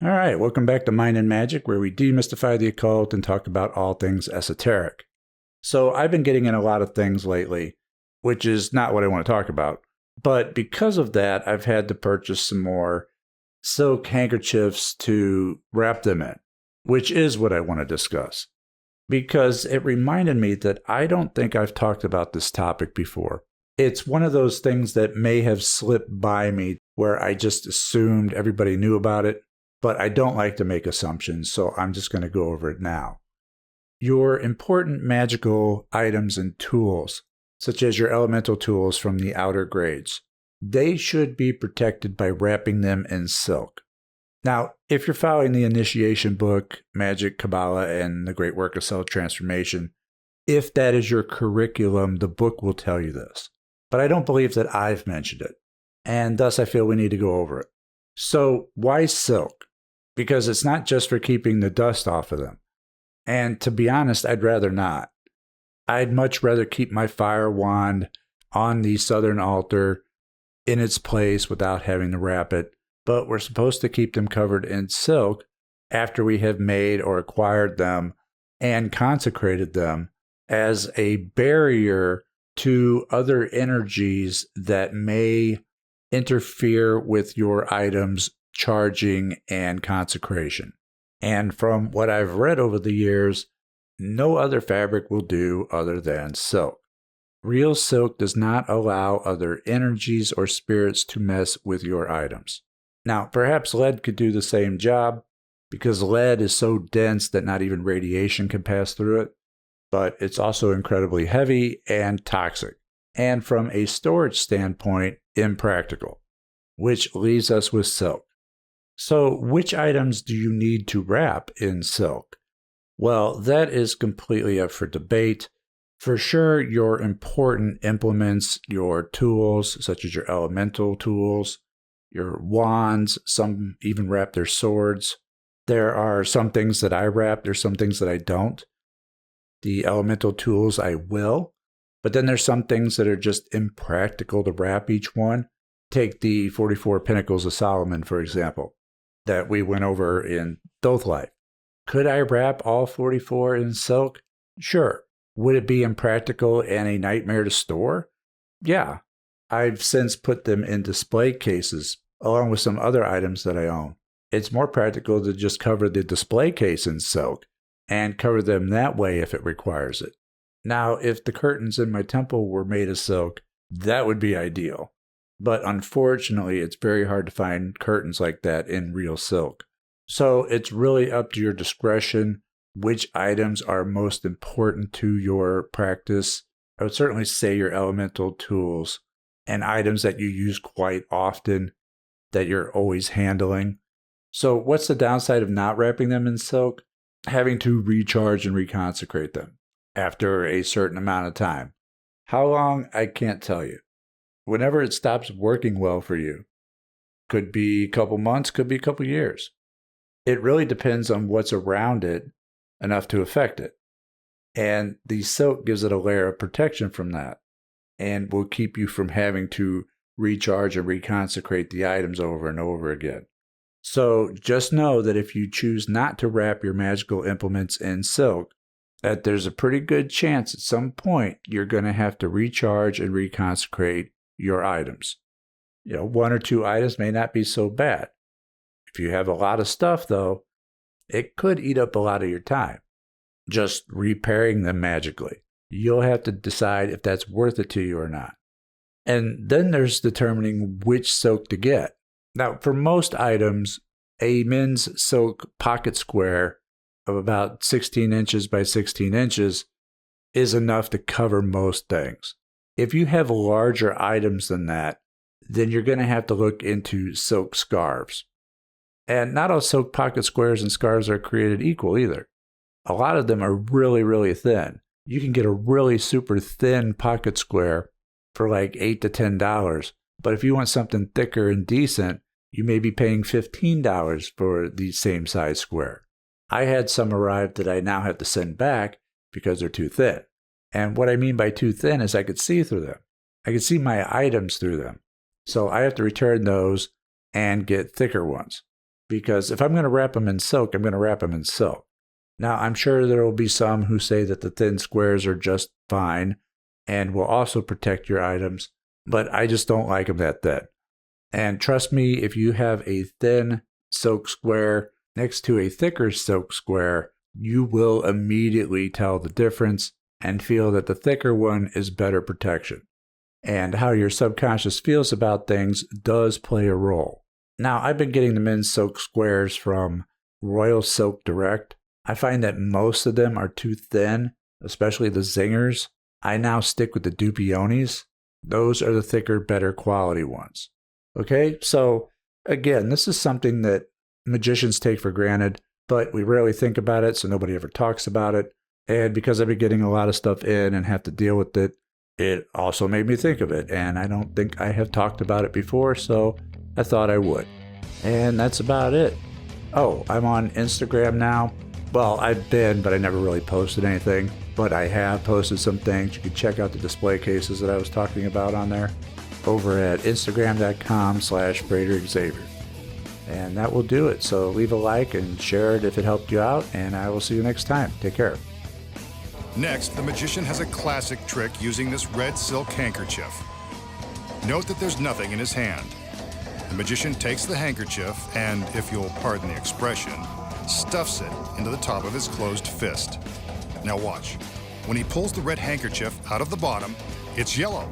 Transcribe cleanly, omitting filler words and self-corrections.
All right, welcome back to Mind and Magic, where we demystify the occult and talk about all things esoteric. So I've been getting in a lot of things lately, which is not what I want to talk about. But because of that, I've had to purchase some more silk handkerchiefs to wrap them in, which is what I want to discuss. Because it reminded me that I don't think I've talked about this topic before. It's one of those things that may have slipped by me where I just assumed everybody knew about it. But I don't like to make assumptions, so I'm just going to go over it now. Your important magical items and tools, such as your elemental tools from the outer grades, they should be protected by wrapping them in silk. Now, if you're following the initiation book, Magick, Kabbalah, and the Great Work of Self-Transformation, if that is your curriculum, the book will tell you this. But I don't believe that I've mentioned it, and thus I feel we need to go over it. So, why silk? Because it's not just for keeping the dust off of them. And to be honest, I'd rather not. I'd much rather keep my fire wand on the southern altar in its place without having to wrap it. But we're supposed to keep them covered in silk after we have made or acquired them and consecrated them as a barrier to other energies that may interfere with your items charging and consecration. And from what I've read over the years, no other fabric will do other than silk. Real silk does not allow other energies or spirits to mess with your items. Now, perhaps lead could do the same job because lead is so dense that not even radiation can pass through it, but it's also incredibly heavy and toxic, and from a storage standpoint, impractical, which leaves us with silk. So, which items do you need to wrap in silk? Well, that is completely up for debate. For sure, your important implements, your tools, such as your elemental tools, your wands, some even wrap their swords. There are some things that I wrap, there's some things that I don't. The elemental tools I will, but then there's some things that are just impractical to wrap each one. Take the 44 Pinnacles of Solomon, for example, that we went over in Thoth Life. Could I wrap all 44 in silk? Sure. Would it be impractical and a nightmare to store? Yeah. I've since put them in display cases along with some other items that I own. It's more practical to just cover the display case in silk and cover them that way if it requires it. Now, if the curtains in my temple were made of silk, that would be ideal. But unfortunately, it's very hard to find curtains like that in real silk. So it's really up to your discretion which items are most important to your practice. I would certainly say your elemental tools and items that you use quite often that you're always handling. So what's the downside of not wrapping them in silk? Having to recharge and reconsecrate them after a certain amount of time. How long? I can't tell you. Whenever it stops working well for you. Could be a couple months, could be a couple years. It really depends on what's around it enough to affect it. And the silk gives it a layer of protection from that and will keep you from having to recharge and reconsecrate the items over and over again. So just know that if you choose not to wrap your magical implements in silk, that there's a pretty good chance at some point you're going to have to recharge and reconsecrate your items. One or two items may not be so bad. If you have a lot of stuff, though, it could eat up a lot of your time just repairing them magically. You'll have to decide if that's worth it to you or not. And then there's determining which silk to get. Now, for most items, a men's silk pocket square of about 16 inches by 16 inches is enough to cover most things. If you have larger items than that, then you're going to have to look into silk scarves. And not all silk pocket squares and scarves are created equal either. A lot of them are really, really thin. You can get a really super thin pocket square for like $8 to $10. But if you want something thicker and decent, you may be paying $15 for the same size square. I had some arrive that I now have to send back because they're too thin. And what I mean by too thin is I could see through them. I could see my items through them. So I have to return those and get thicker ones because if I'm going to wrap them in silk, I'm going to wrap them in silk. Now, I'm sure there will be some who say that the thin squares are just fine and will also protect your items, but I just don't like them that thin. And trust me, if you have a thin silk square next to a thicker silk square, you will immediately tell the difference and feel that the thicker one is better protection. And how your subconscious feels about things does play a role. Now, I've been getting the men's silk squares from Royal Silk Direct. I find that most of them are too thin, especially the zingers. I now stick with the Dupionis. Those are the thicker, better quality ones. Okay, so again, this is something that magicians take for granted, but we rarely think about it, so nobody ever talks about it. And because I've been getting a lot of stuff in and have to deal with it, it also made me think of it. And I don't think I have talked about it before, so I thought I would. And that's about it. Oh, I'm on Instagram now. Well, I've been, but I never really posted anything. But I have posted some things. You can check out the display cases that I was talking about on there over at instagram.com/Frater Xavier. And that will do it. So leave a like and share it if it helped you out. And I will see you next time. Take care. Next, the magician has a classic trick using this red silk handkerchief. Note that there's nothing in his hand. The magician takes the handkerchief and, if you'll pardon the expression, stuffs it into the top of his closed fist. Now watch. When he pulls the red handkerchief out of the bottom, it's yellow.